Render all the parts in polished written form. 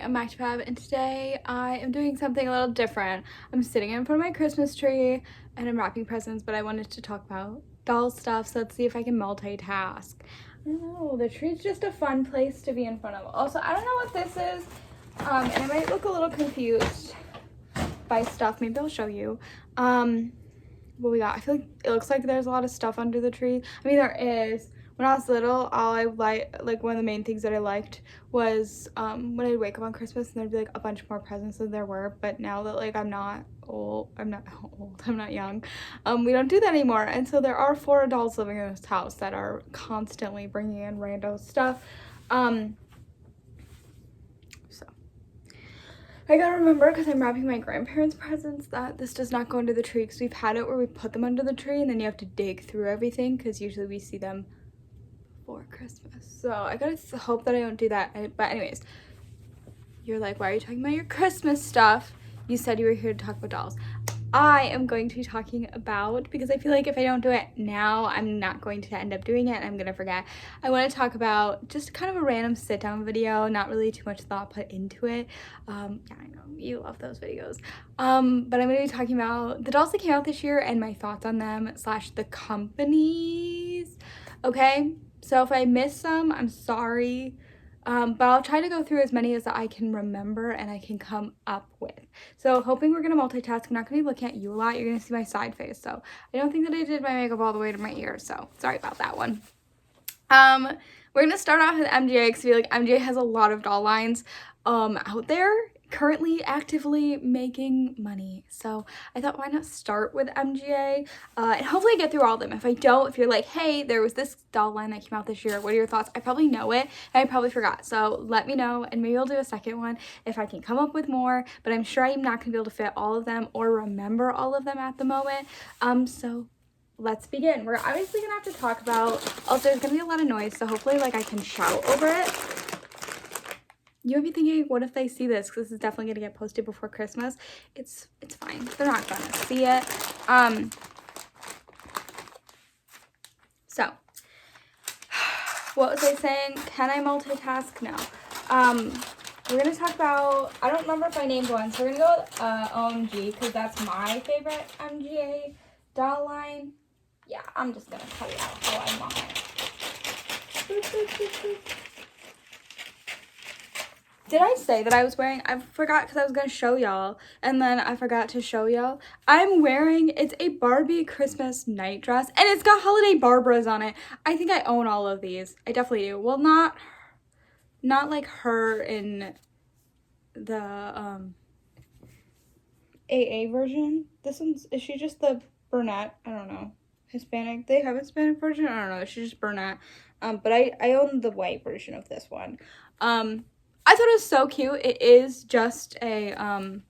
I'm ActiveFab, and today I am doing something a little different. I'm sitting in front of my Christmas tree and I'm wrapping presents, but I wanted to talk about doll stuff, so let's see if I can multitask. I don't know, the tree's just a fun place to be in front of. Also, I don't know what this is, and I might look a little confused by stuff. Maybe I'll show you. What we got. I feel like it looks like there's a lot of stuff under the tree. I mean, there is. When I was little, all I like one of the main things that I liked was when I'd wake up on Christmas and there'd be like a bunch more presents than there were. But now that like I'm not young, we don't do that anymore. And so there are 4 adults living in this house that are constantly bringing in rando stuff. So I gotta remember, because I'm wrapping my grandparents' presents, that this does not go under the tree, because we've had it where we put them under the tree and then you have to dig through everything, because usually we see them for Christmas. So I gotta hope that I don't do that. But anyways, you're like, why are you talking about your Christmas stuff? You said you were here to talk about dolls. I am going to be talking about, because I feel like if I don't do it now, I'm not going to end up doing it and I'm gonna forget. I want to talk about just kind of a random sit down video, not really too much thought put into it. Yeah, I know you love those videos. But I'm gonna be talking about the dolls that came out this year and my thoughts on them / the companies. Okay, so if I miss some, I'm sorry. But I'll try to go through as many as I can remember and I can come up with. So hoping we're gonna multitask. I'm not gonna be looking at you a lot. You're gonna see my side face. So I don't think that I did my makeup all the way to my ears. So sorry about that one. We're gonna start off with MGA because I feel like MGA has a lot of doll lines out there currently actively making money. So I thought, why not start with MGA and hopefully get through all of them. If I don't, if you're like, hey, there was this doll line that came out this year, what are your thoughts? I probably know it and I probably forgot. So let me know and maybe I'll do a second one if I can come up with more, but I'm sure I'm not gonna be able to fit all of them or remember all of them at the moment. So let's begin. We're obviously gonna have to talk about, also there's gonna be a lot of noise, so hopefully like I can shout over it. You might be thinking, what if they see this? Because this is definitely gonna get posted before Christmas. It's fine. They're not gonna see it. So what was I saying? Can I multitask? No. We're gonna talk about, I don't remember if I named one, so we're gonna go with OMG because that's my favorite MGA doll line. Yeah, I'm just gonna cut it out how I want it. Did I say that I was wearing, I forgot because I was going to show y'all and then I forgot to show y'all. I'm wearing, it's a Barbie Christmas night dress and it's got Holiday Barbaras on it. I think I own all of these. I definitely do. Well, not like her in the AA version. This one's, is she just the brunette? I don't know. Hispanic. They have a Hispanic version? I don't know. She's just brunette. But I own the white version of this one. I thought it was so cute. It is just a,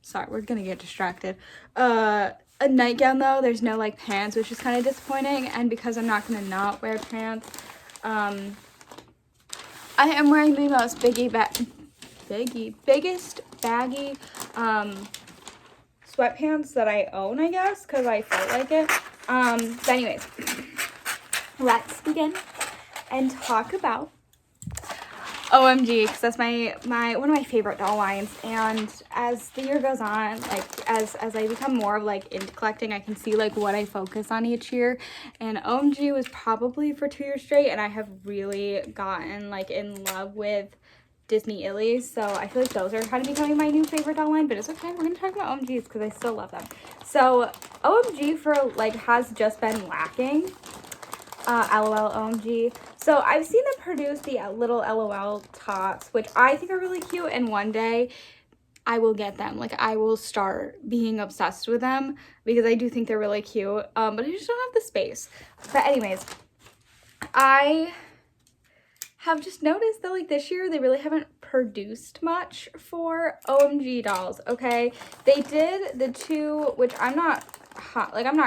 sorry, we're gonna get distracted. A nightgown though, there's no like pants, which is kind of disappointing. And because I'm not gonna not wear pants, I am wearing the most biggest baggy, sweatpants that I own, I guess, because I felt like it. But anyways, let's begin and talk about OMG, because that's my one of my favorite doll lines. And as the year goes on, like as I become more like into collecting, I can see like what I focus on each year. And OMG was probably for 2 years straight, and I have really gotten like in love with Disney Illies. So I feel like those are kind of becoming my new favorite doll line, but it's okay. We're gonna talk about OMGs because I still love them. So OMG for like has just been lacking. LOL OMG. So I've seen them produce the little LOL tots, which I think are really cute, and one day I will get them. Like I will start being obsessed with them because I do think they're really cute, but I just don't have the space. But anyways, I have just noticed that like this year they really haven't produced much for OMG dolls. Okay, they did the 2, which I'm not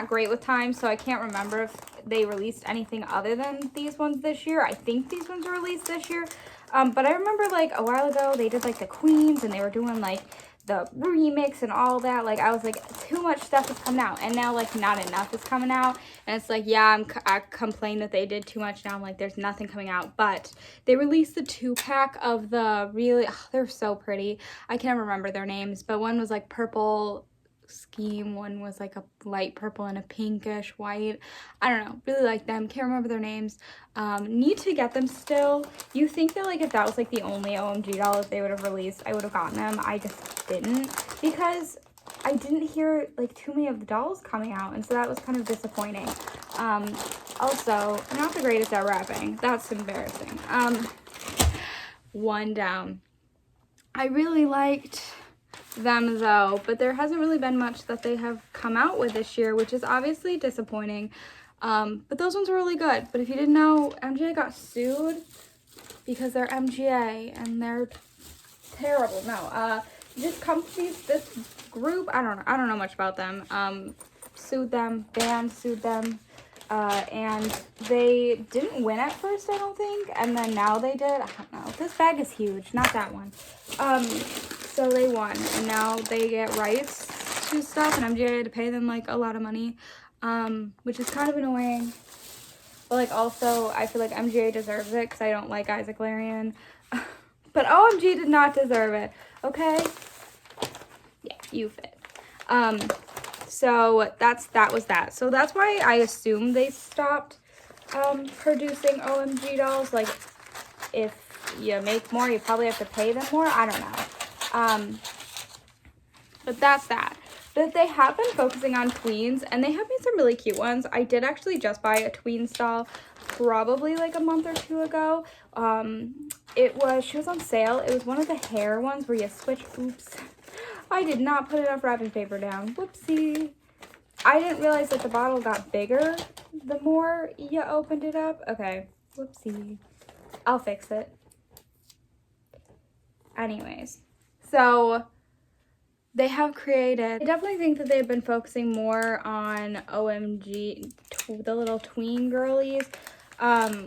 great with time, so I can't remember if they released anything other than these ones this year. I think these ones were released this year, but I remember like a while ago they did like the queens and they were doing like the remix and all that. Like, I was like, too much stuff is coming out, and now like not enough is coming out, and it's like, yeah, I complained that they did too much. Now I'm like, there's nothing coming out. But they released the 2-pack of the really, they're so pretty. I can't remember their names, but one was like purple scheme, one was like a light purple and a pinkish white. I don't know, really like them, can't remember their names. Need to get them still. You think that like if that was like the only OMG doll that they would have released, I would have gotten them. I just didn't, because I didn't hear like too many of the dolls coming out, and so that was kind of disappointing. Also, not the greatest at wrapping. That's embarrassing. One down. I really liked them though, but there hasn't really been much that they have come out with this year, which is obviously disappointing. But those ones were really good. But if you didn't know, MGA got sued because they're MGA and they're terrible. No, this companies, this group, I don't know much about them. Sued them, band sued them, and they didn't win at first, I don't think, and then now they did. I don't know. This bag is huge, not that one. So they won, and now they get rights to stuff, and MGA had to pay them like a lot of money, which is kind of annoying. But like also, I feel like MGA deserves it because I don't like Isaac Larian. But OMG did not deserve it, okay? Yeah, you fit. So that was that. So that's why I assume they stopped producing OMG dolls. Like, if you make more, you probably have to pay them more. I don't know. But that's that. But they have been focusing on tweens, and they have made some really cute ones. I did actually just buy a tweens doll probably like a month or two ago. She was on sale. It was one of the hair ones where you switch. Oops. I did not put enough wrapping paper down. Whoopsie. I didn't realize that the bottle got bigger the more you opened it up. Okay. Whoopsie. I'll fix it. Anyways. So they have created, I definitely think that they've been focusing more on OMG, the little tween girlies,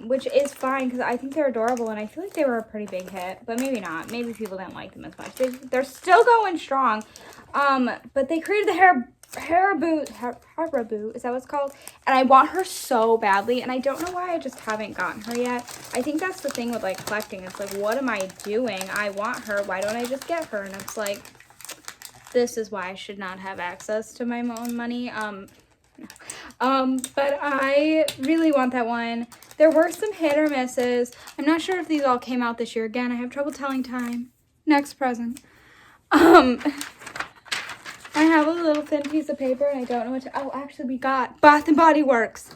which is fine because I think they're adorable, and I feel like they were a pretty big hit, but maybe not. Maybe people didn't like them as much. They're still going strong, but they created the Haribo, is that what it's called? And I want her so badly, and I don't know why I just haven't gotten her yet. I think that's the thing with like collecting. It's like, what am I doing? I want her. Why don't I just get her? And it's like, this is why I should not have access to my own money. But I really want that one. There were some hit or misses. I'm not sure if these all came out this year. Again, I have trouble telling time. Next present. I have a little thin piece of paper, and I don't know what to, oh, actually we got Bath and Body Works.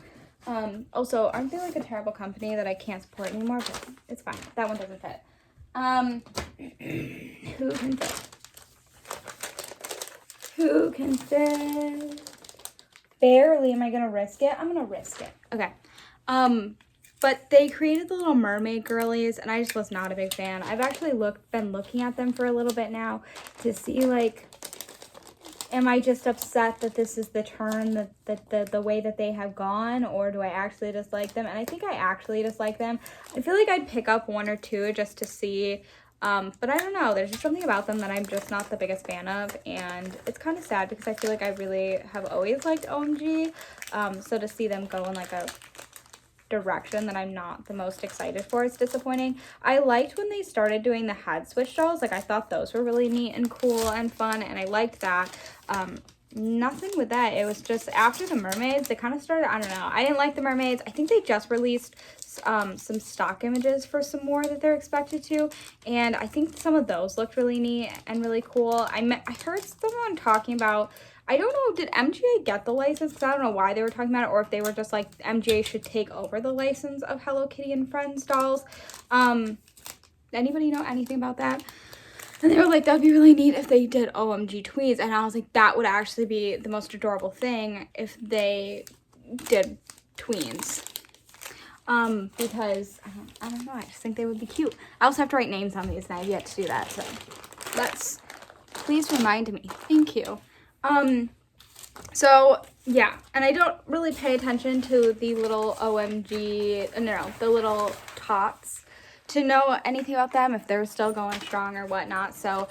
Also, aren't they like a terrible company that I can't support anymore? But it's fine. That one doesn't fit. Who can fit? Who can fit? Barely. Am I gonna risk it? I'm gonna risk it. Okay. But they created the Little Mermaid girlies, and I just was not a big fan. I've actually been looking at them for a little bit now to see, like, am I just upset that this is the turn, the way that they have gone, or do I actually dislike them? And I think I actually dislike them. I feel like I'd pick up one or two just to see. But I don't know, there's just something about them that I'm just not the biggest fan of, and it's kind of sad because I feel like I really have always liked OMG, so to see them go in like a direction that I'm not the most excited for, it's disappointing. I liked when they started doing the head switch dolls. Like, I thought those were really neat and cool and fun, and I liked that. Nothing with that. It was just after the mermaids, they kind of started, I don't know. I didn't like the mermaids. I think they just released some stock images for some more that they're expected to, and I think some of those looked really neat and really cool. I heard someone talking about, I don't know, did MGA get the license? Because I don't know why they were talking about it, or if they were just like, MGA should take over the license of Hello Kitty and Friends dolls. Anybody know anything about that? And they were like, that'd be really neat if they did OMG tweens. And I was like, that would actually be the most adorable thing if they did tweens. Because, I don't know, I just think they would be cute. I also have to write names on these, and I have yet to do that, so please remind me. Thank you. So, yeah, and I don't really pay attention to the little OMG, the little tots to know anything about them, if they're still going strong or whatnot. So,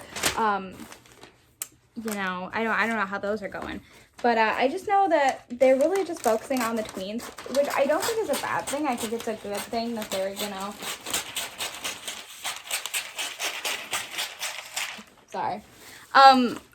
you know, I don't know how those are going. But I just know that they're really just focusing on the tweens, which I don't think is a bad thing. I think it's a good thing that they're, you know, sorry.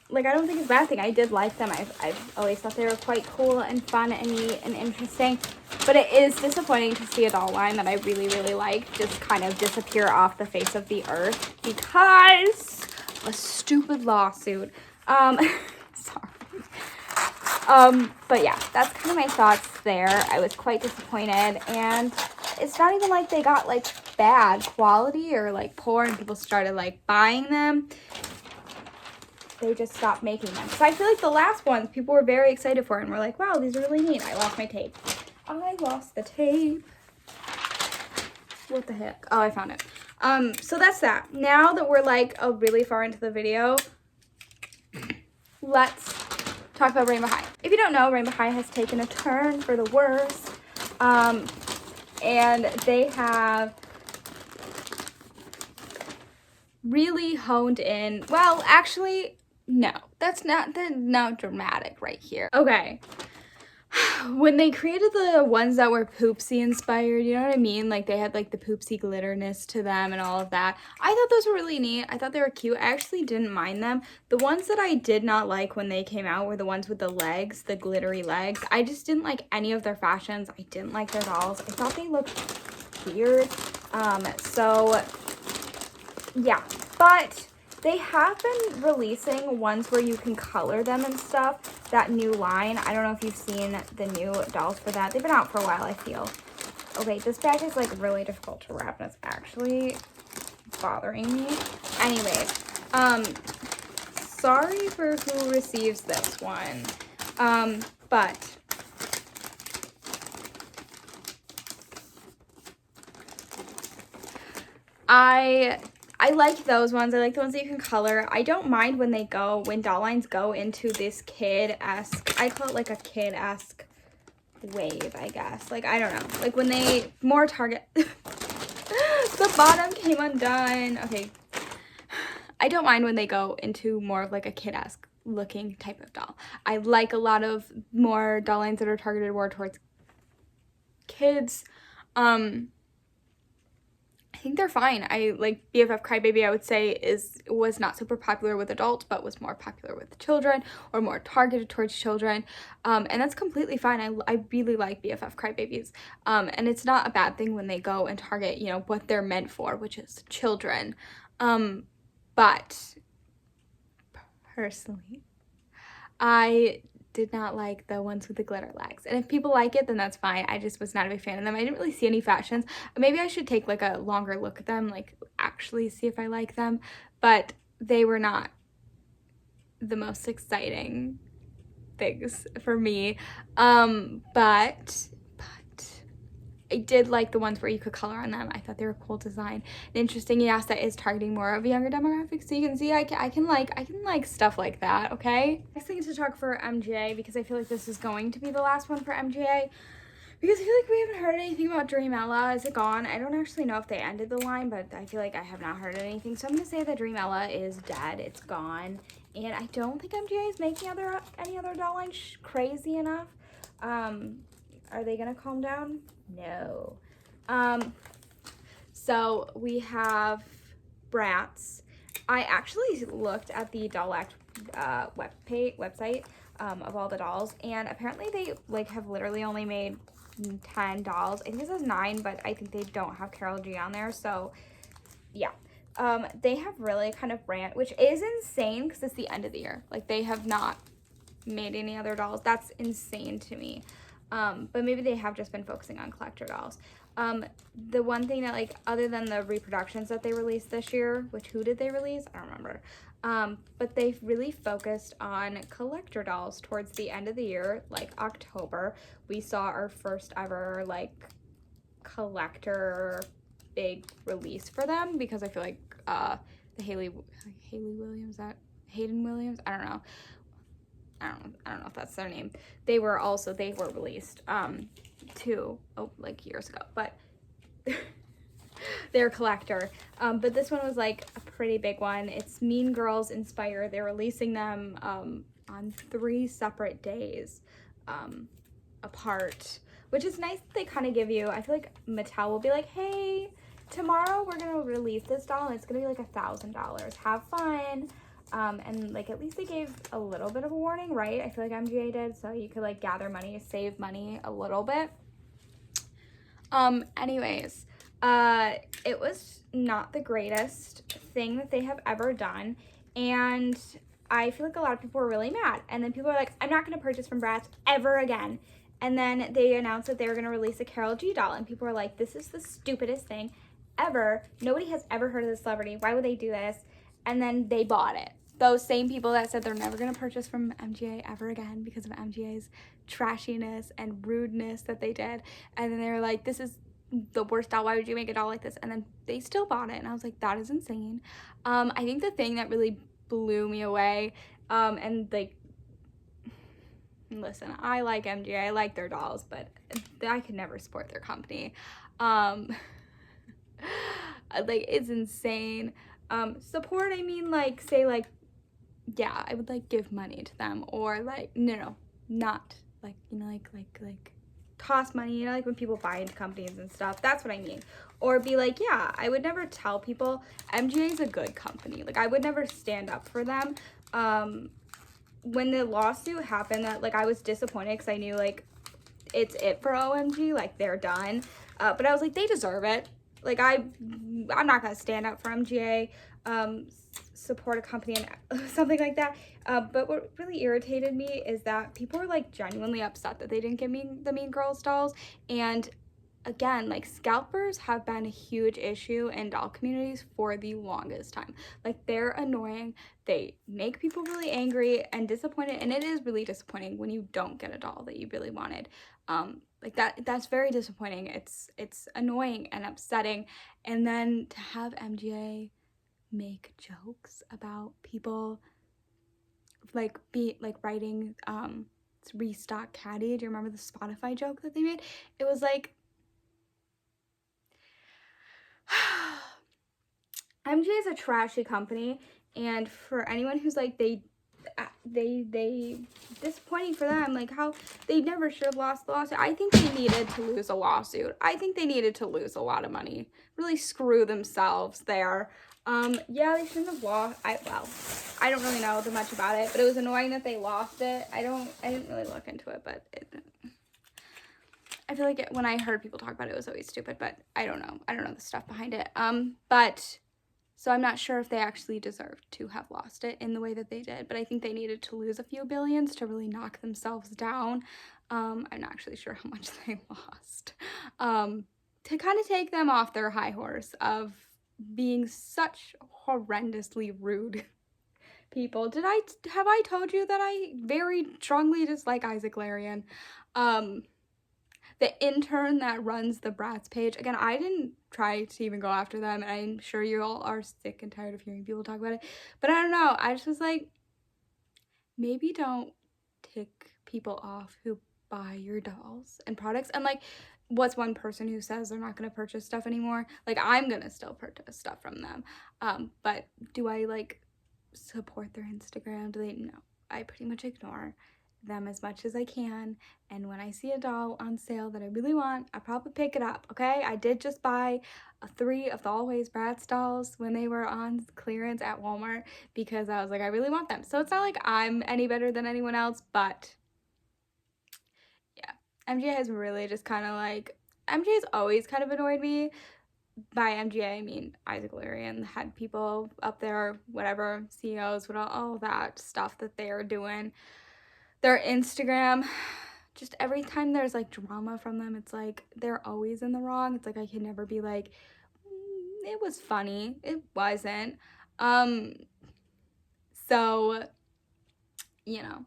Like, I don't think it's a bad thing. I did like them. I've always thought they were quite cool and fun and neat and interesting. But it is disappointing to see a doll line that I really, really like just kind of disappear off the face of the earth because of a stupid lawsuit. Sorry. But yeah, that's kind of my thoughts there. I was quite disappointed, and it's not even like they got like bad quality or like poor and people started like buying them. They just stopped making them. So I feel like the last ones people were very excited for and were like, wow, these are really neat. I lost my tape. I lost the tape. What the heck? Oh, I found it. So that's that. Now that we're like really far into the video, let's talk about Rainbow High. If you don't know, Rainbow High has taken a turn for the worse. And they have really honed in. Well, actually, no, that's not dramatic right here. Okay. When they created the ones that were Poopsie inspired, you know what I mean? Like they had like the Poopsie glitterness to them and all of that. I thought those were really neat. I thought they were cute. I actually didn't mind them. The ones that I did not like when they came out were the ones with the legs, the glittery legs. I just didn't like any of their fashions. I didn't like their dolls. I thought they looked weird. So yeah, but they have been releasing ones where you can color them and stuff. That new line. I don't know if you've seen the new dolls for that. They've been out for a while, I feel. Okay, this bag is like really difficult to wrap and it's actually bothering me. Anyways, sorry for who receives this one. But I like those ones. I like the ones that you can color. I don't mind when doll lines go into this kid-esque, I call it like a kid-esque wave, I guess. Like, I don't know. Like when they more target, the bottom came undone. Okay. I don't mind when they go into more of like a kid-esque looking type of doll. I like a lot of more doll lines that are targeted more towards kids. I think they're fine. I like BFF Crybaby, I would say was not super popular with adults, but was more popular with children or more targeted towards children. And that's completely fine. I really like BFF Crybabies. And it's not a bad thing when they go and target, you know, what they're meant for, which is children. But personally, I did not like the ones with the glitter legs. And if people like it, then that's fine. I just was not a big fan of them. I didn't really see any fashions. Maybe I should take like a longer look at them, like actually see if I like them. But they were not the most exciting things for me. But I did like the ones where you could color on them. I thought they were a cool design and interesting. Yes, that is targeting more of a younger demographic, so you can see I can like stuff like that. Okay. Next thing is to talk for MGA, because I feel like this is going to be the last one for MGA, because I feel like we haven't heard anything about Dreamella. Is it gone? I don't actually know if they ended the line, but I feel like I have not heard anything. So I'm gonna say that Dreamella is dead. It's gone, and I don't think MGA is making any other doll lines crazy enough. Are they gonna calm down? No. So we have Bratz. I actually looked at the Doll Act website of all the dolls, and apparently they like have literally only made 10 dolls. I think it says 9, but I think they don't have Carol G on there, so yeah. They have really kind of which is insane because it's the end of the year. Like, they have not made any other dolls. That's insane to me. But maybe they have just been focusing on collector dolls. The one thing that, like, other than the reproductions that they released this year, which who did they release? I don't remember. But they've really focused on collector dolls towards the end of the year, like October. We saw our first ever, like, collector big release for them, because I feel like the Hayden Williams, I don't know if that's their name. They were released like years ago, but They're a collector. But this one was like a pretty big one. It's Mean Girls inspired. They're releasing them on 3 separate days apart, which is nice that they kind of give you, I feel like Mattel will be like, hey, tomorrow we're gonna release this doll and it's gonna be like $1,000. Have fun. And like at least they gave a little bit of a warning, right? I feel like MGA did, so you could like gather money, save money a little bit. Anyways, it was not the greatest thing that they have ever done, and I feel like a lot of people were really mad. And then people are like, I'm not going to purchase from Bratz ever again. And then they announced that they were going to release a Karol G doll, and people were like, this is the stupidest thing ever. Nobody has ever heard of this celebrity. Why would they do this? And then they bought it. Those same people that said they're never going to purchase from MGA ever again because of MGA's trashiness and rudeness that they did. And then they were like, this is the worst doll. Why would you make a doll like this? And then they still bought it. And I was like, that is insane. I think the thing that really blew me away, and like, listen, I like MGA. I like their dolls, but I could never support their company. Like, it's insane. Support, I mean, like, say, like, yeah, I would like give money to them, or like, no, not like, you know, like toss money, you know, like when people buy into companies and stuff. That's what I mean. Or be like, yeah, I would never tell people MGA is a good company. Like, I would never stand up for them. When the lawsuit happened, that like I was disappointed because I knew like it's it for OMG, like they're done. But I was like, they deserve it. Like, I'm not gonna stand up for MGA, support a company and something like that. But what really irritated me is that people were like genuinely upset that they didn't get the Mean Girls dolls. And again, like, scalpers have been a huge issue in doll communities for the longest time. Like, they're annoying. They make people really angry and disappointed, and it is really disappointing when you don't get a doll that you really wanted. Like, that's very disappointing. It's annoying and upsetting. And then to have MGA make jokes about people like writing restock Caddy. Do you remember the Spotify joke that they made? It was like, MGA is a trashy company, and for anyone who's like they disappointing for them, like how they never should have lost the lawsuit. I think they needed to lose a lawsuit. I think they needed to lose a lot of money, really screw themselves there. Yeah, they shouldn't have lost. I don't really know much about it, but it was annoying that they lost it. I didn't really look into it, but I feel like when I heard people talk about it, it was always stupid, but I don't know the stuff behind it. But so I'm not sure if they actually deserved to have lost it in the way that they did, but I think they needed to lose a few billions to really knock themselves down. I'm not actually sure how much they lost, to kind of take them off their high horse of being such horrendously rude people. Have I told you that I very strongly dislike Isaac Larian? The intern that runs the Bratz page, again, I didn't try to even go after them, and I'm sure you all are sick and tired of hearing people talk about it, but I don't know, I just was like, maybe don't tick people off who buy your dolls and products. And like, what's one person who says they're not going to purchase stuff anymore? Like, I'm going to still purchase stuff from them. But do I like support their Instagram? No, I pretty much ignore them as much as I can, and when I see a doll on sale that I really want, I probably pick it up. Okay, I did just buy 3 of the Always Bratz dolls when they were on clearance at Walmart because I was like, I really want them. So it's not like I'm any better than anyone else, but yeah, MGA has really just kind of like, MGA's always kind of annoyed me. By MGA, I mean Isaac Larian had people up there, whatever, CEOs, all that stuff that they are doing. Their Instagram, just every time there's like drama from them, it's like they're always in the wrong. It's like I can never be like, it was funny. It wasn't. So, you know,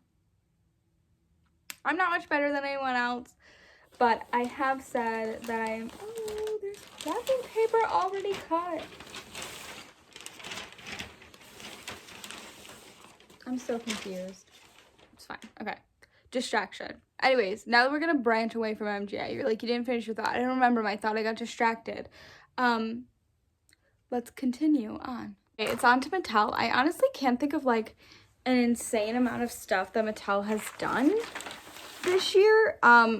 I'm not much better than anyone else, but I have said that there's wrapping paper already cut. I'm so confused. It's fine. Okay. Distraction. Anyways, now that we're gonna branch away from MGA, you're like, you didn't finish your thought. I don't remember my thought. I got distracted. Let's continue on. Okay, it's on to Mattel. I honestly can't think of like an insane amount of stuff that Mattel has done this year,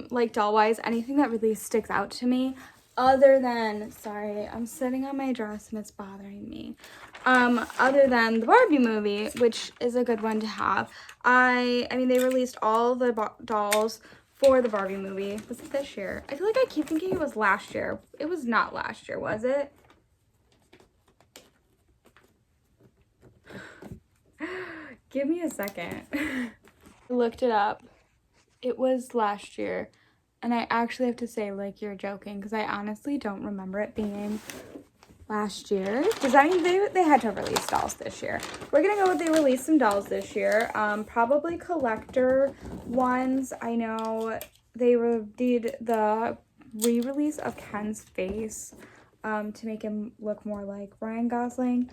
like doll-wise, anything that really sticks out to me other than, sorry, I'm sitting on my dress and it's bothering me. Other than the Barbie movie, which is a good one to have. I mean, they released all the dolls for the Barbie movie. Was it this year? I feel like I keep thinking it was last year. It was not last year, was it? Give me a second. I looked it up. It was last year. And I actually have to say, like, you're joking, because I honestly don't remember it being last year. Does that mean they had to release dolls this year? We're gonna go with they released some dolls this year. Probably collector ones. I know they did the re-release of Ken's face to make him look more like Ryan Gosling.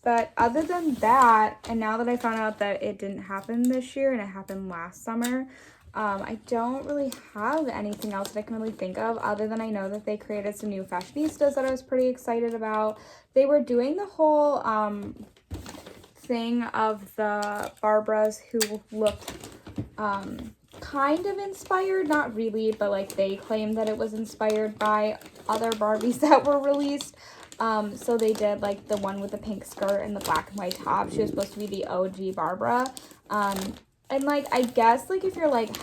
But other than that, and now that I found out that it didn't happen this year and it happened last summer, I don't really have anything else that I can really think of other than I know that they created some new fashionistas that I was pretty excited about. They were doing the whole thing of the Barbaras who looked kind of inspired, not really, but like they claimed that it was inspired by other Barbies that were released. So they did like the one with the pink skirt and the black and white top. She was supposed to be the OG Barbara. And like, I guess like if you're like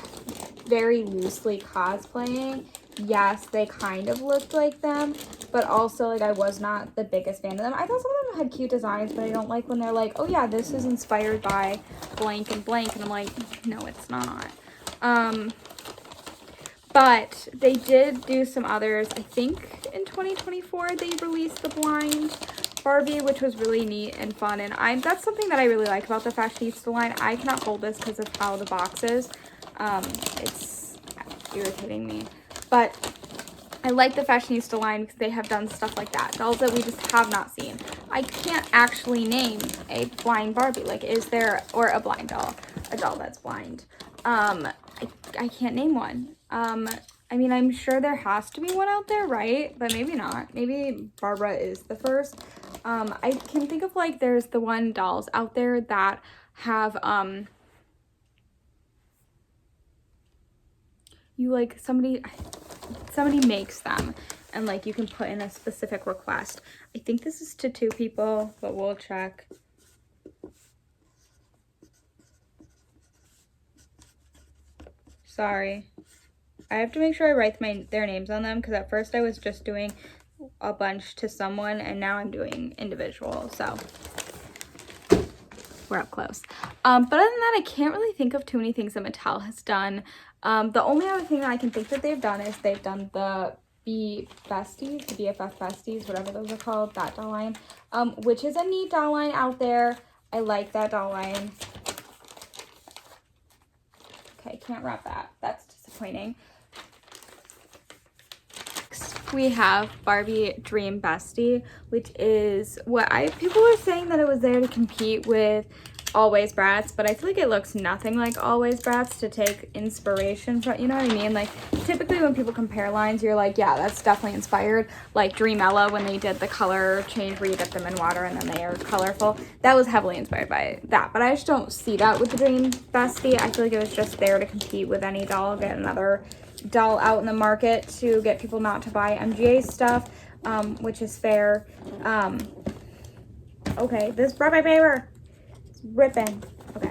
very loosely cosplaying, yes, they kind of looked like them, but also like I was not the biggest fan of them. I thought some of them had cute designs, but I don't like when they're like, oh yeah, this is inspired by blank and blank, and I'm like, no, it's not. But they did do some others. I think in 2024 they released the blind Barbie, which was really neat and fun. And that's something that I really like about the Fashionista line. I cannot hold this because of how the box is. It's irritating me. But I like the Fashionista line because they have done stuff like that. Dolls that we just have not seen. I can't actually name a blind Barbie. Like, is there, or a blind doll, a doll that's blind. I can't name one. I mean, I'm sure there has to be one out there, right? But maybe not. Maybe Barbara is the first. I can think of like there's the one dolls out there that have you like somebody makes them and like you can put in a specific request. I think this is to 2 people, but we'll check. Sorry. I have to make sure I write their names on them because at first I was just doing a bunch to someone and now I'm doing individual, so we're up close. But other than that, I can't really think of too many things that Mattel has done. The only other thing that I can think that they've done is they've done the Besties, the BFF Besties, whatever those are called, that doll line, which is a neat doll line out there. I like that doll line. Okay, can't wrap that. That's disappointing. We have Barbie Dream Bestie, which is what people were saying that it was there to compete with Always Bratz, but I feel like it looks nothing like Always Bratz to take inspiration from, you know what I mean? Like, typically when people compare lines, you're like, yeah, that's definitely inspired. Like Dream Ella, when they did the color change where you dip them in water and then they are colorful, that was heavily inspired by that. But I just don't see that with the Dream Bestie. I feel like it was just there to compete with any doll, get another doll out in the market to get people not to buy MGA stuff, which is fair. Okay, this Barbie paper is ripping. Okay,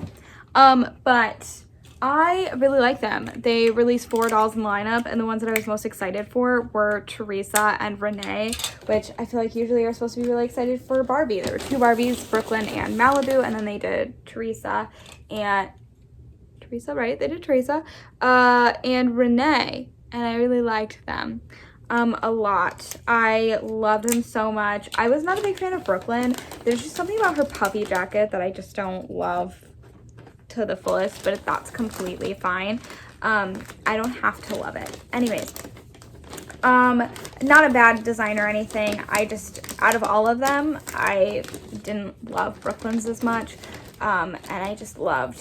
but I really like them. They released 4 dolls in lineup, and the ones that I was most excited for were Teresa and Renee, which I feel like usually are supposed to be really excited for Barbie. There were 2 Barbies, Brooklyn and Malibu, and then they did Teresa, right? They did Teresa and Renee, and I really liked them a lot. I love them so much. I was not a big fan of Brooklyn. There's just something about her puffy jacket that I just don't love to the fullest, but that's completely fine. I don't have to love it. Anyways, not a bad design or anything. I just, out of all of them, I didn't love Brooklyn's as much, and I just loved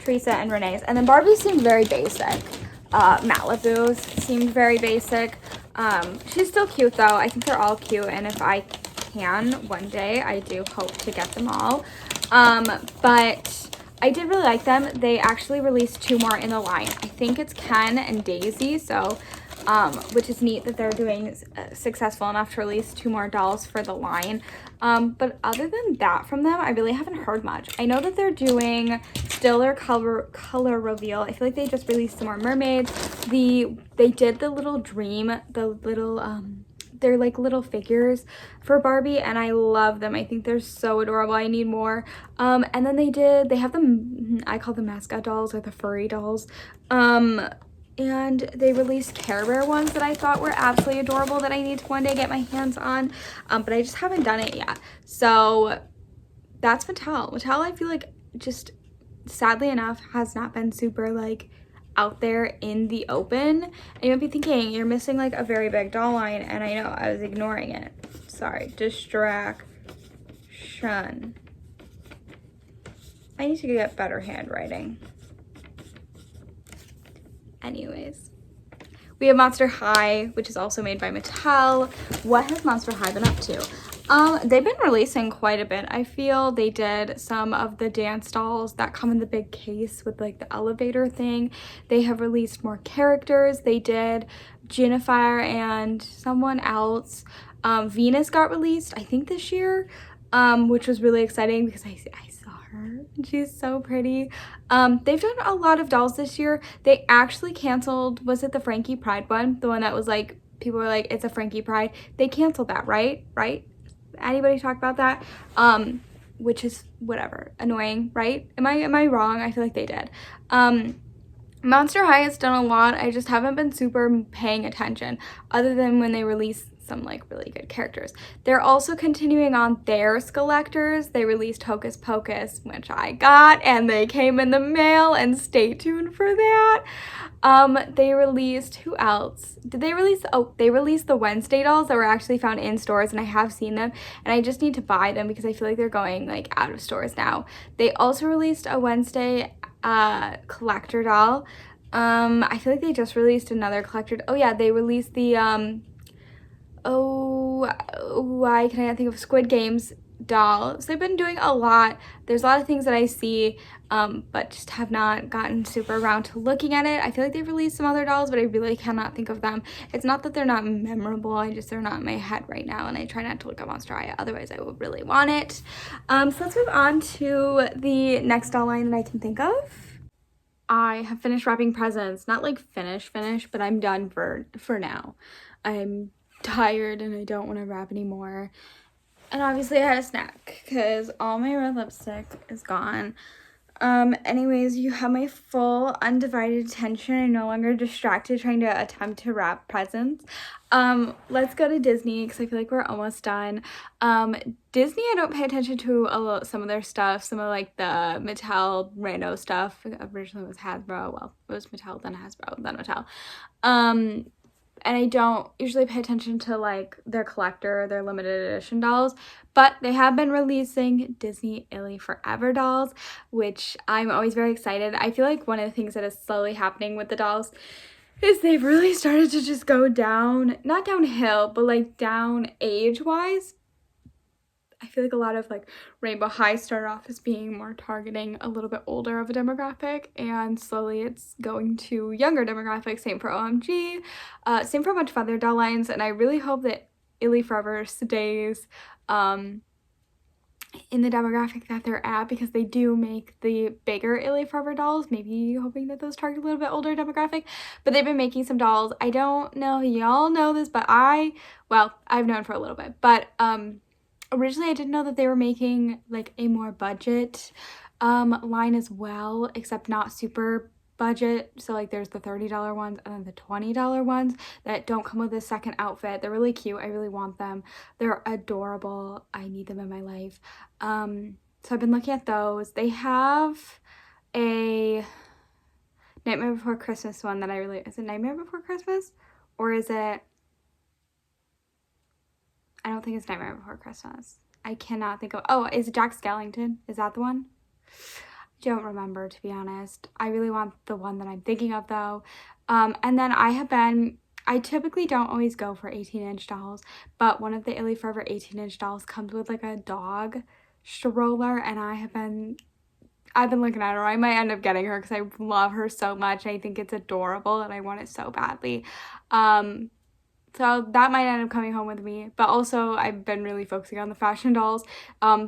Teresa and Renee's. And then Barbie seemed very basic. Malibu's seemed very basic. She's still cute though. I think they're all cute, and if I can one day, I do hope to get them all. But I did really like them. They actually released 2 more in the line. I think it's Ken and Daisy, so which is neat that they're doing successful enough to release 2 more dolls for the line. But other than that from them, I really haven't heard much. I know that they're doing still their color reveal. I feel like they just released some more mermaids. They did the little dream, the little they're like little figures for Barbie, and I love them. I think they're so adorable. I need more. And then they have them, I call them mascot dolls or the furry dolls. And they released Care Bear ones that I thought were absolutely adorable that I need to one day get my hands on. But I just haven't done it yet. So that's Mattel. Mattel, I feel like, just sadly enough, has not been super like out there in the open. And you might be thinking you're missing like a very big doll line, and I know I was ignoring it. Sorry, distraction. I need to get better handwriting. Anyways, we have Monster High, which is also made by Mattel. What has Monster High been up to? They've been releasing quite a bit. I feel they did some of the dance dolls that come in the big case with like the elevator thing. They have released more characters. They did Jennifer and someone else. Venus got released, I think this year, which was really exciting because I saw her. She's so pretty. They've done a lot of dolls this year. They actually canceled, was it the Frankie Pride one? The one that was like, people were like, it's a Frankie Pride. They canceled that, right? Anybody talk about that? Which is whatever, annoying, right? Am I wrong? I feel like they did. Monster High has done a lot. I just haven't been super paying attention other than when they release some like really good characters. They're also continuing on their Skelectors. They released Hocus Pocus, which I got, and they came in the mail, and stay tuned for that. They released, who else? Did they release? Oh, they released the Wednesday dolls that were actually found in stores, and I have seen them, and I just need to buy them because I feel like they're going like out of stores now. They also released a Wednesday collector doll. I feel like they just released another collector. Oh yeah, they released the why can I not think of Squid Games doll. So they've been doing a lot. There's a lot of things that I see, but just have not gotten super around to looking at it. I feel like they've released some other dolls, but I really cannot think of them. It's not that they're not memorable, they're not in my head right now, and I try not to look at Monster High, otherwise I would really want it. So let's move on to the next doll line that I can think of. I have finished wrapping presents. Not like finish, but I'm done for now. I'm tired and I don't want to wrap anymore. And obviously I had a snack because all my red lipstick is gone. Anyways, you have my full undivided attention. I'm no longer distracted trying to attempt to wrap presents. Let's go to Disney because I feel like we're almost done. Disney, I don't pay attention to some of their stuff, some of like the Mattel rando stuff. Originally it was Hasbro. Well, it was Mattel, then Hasbro, then Mattel. And I don't usually pay attention to like their collector, their limited edition dolls, but they have been releasing Disney Illy Forever dolls, which I'm always very excited. I feel like one of the things that is slowly happening with the dolls is they've really started to just go down, not downhill, but like down age-wise. I feel like a lot of like Rainbow High started off as being more targeting a little bit older of a demographic, and slowly it's going to younger demographics. Same for OMG, same for a bunch of other doll lines, and I really hope that Illy Forever stays in the demographic that they're at, because they do make the bigger Illy Forever dolls, maybe hoping that those target a little bit older demographic. But they've been making some dolls. I don't know if y'all know this, but I've known for a little bit, but originally I didn't know that they were making like a more budget line as well, except not super budget. So like there's the $30 ones and then the $20 ones that don't come with a second outfit. They're really cute. I really want them. They're adorable. I need them in my life. So I've been looking at those. They have a Nightmare Before Christmas one that is it Nightmare Before Christmas? Or is it, I don't think it's Nightmare Before Christmas. I cannot think of, oh, is it Jack Skellington? Is that the one? Don't remember, to be honest. I really want the one that I'm thinking of though. And then I I typically don't always go for 18-inch dolls, but one of the Illy Forever 18-inch dolls comes with like a dog stroller, and I've been looking at her. I might end up getting her because I love her so much. I think it's adorable and I want it so badly. So that might end up coming home with me, but also I've been really focusing on the fashion dolls.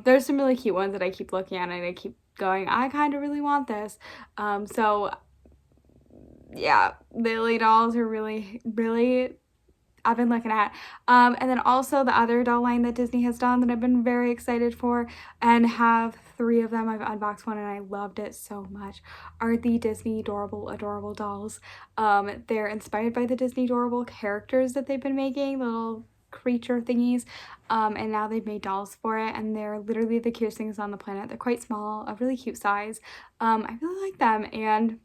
There's some really cute ones that I keep looking at and I keep going, I kind of really want this. So yeah, the Illy dolls are really, really I've been looking at. And then also the other doll line that Disney has done that I've been very excited for and have 3 of them. I've unboxed one and I loved it so much, are the Disney Adorable dolls. They're inspired by the Disney Adorable characters that they've been making, little creature thingies, and now they've made dolls for it, and they're literally the cutest things on the planet. They're quite small, a really cute size. I really like them, and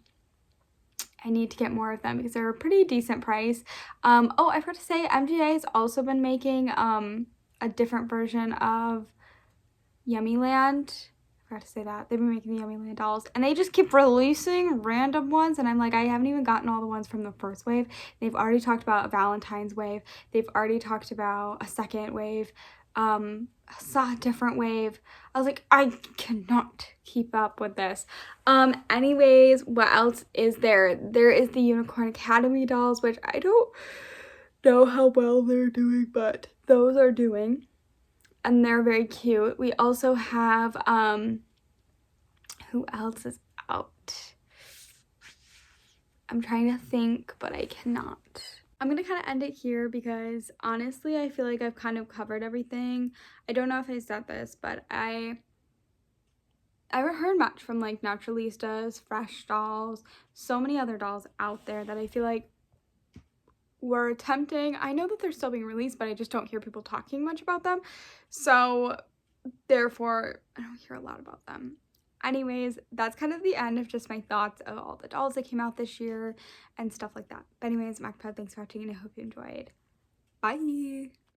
I need to get more of them because they're a pretty decent price. Oh, I forgot to say, MGA has also been making a different version of Yummyland. I forgot to say that. They've been making the Yummyland dolls, and they just keep releasing random ones, and I'm like, I haven't even gotten all the ones from the first wave. They've already talked about a Valentine's wave. They've already talked about a second wave. I saw a different wave. I was like, I cannot keep up with this. Anyways, what else is there? There is the Unicorn Academy dolls, which I don't know how well they're doing, but those are doing, and they're very cute. We also have who else is out? I'm trying to think, but I cannot. I'm gonna kind of end it here because honestly I feel like I've kind of covered everything. I don't know if I said this, but I haven't heard much from like Naturalistas, Fresh Dolls, so many other dolls out there that I feel like were tempting. I know that they're still being released, but I just don't hear people talking much about them, so therefore I don't hear a lot about them. Anyways, that's kind of the end of just my thoughts of all the dolls that came out this year and stuff like that. But anyways, MacPod, thanks for watching and I hope you enjoyed. Bye!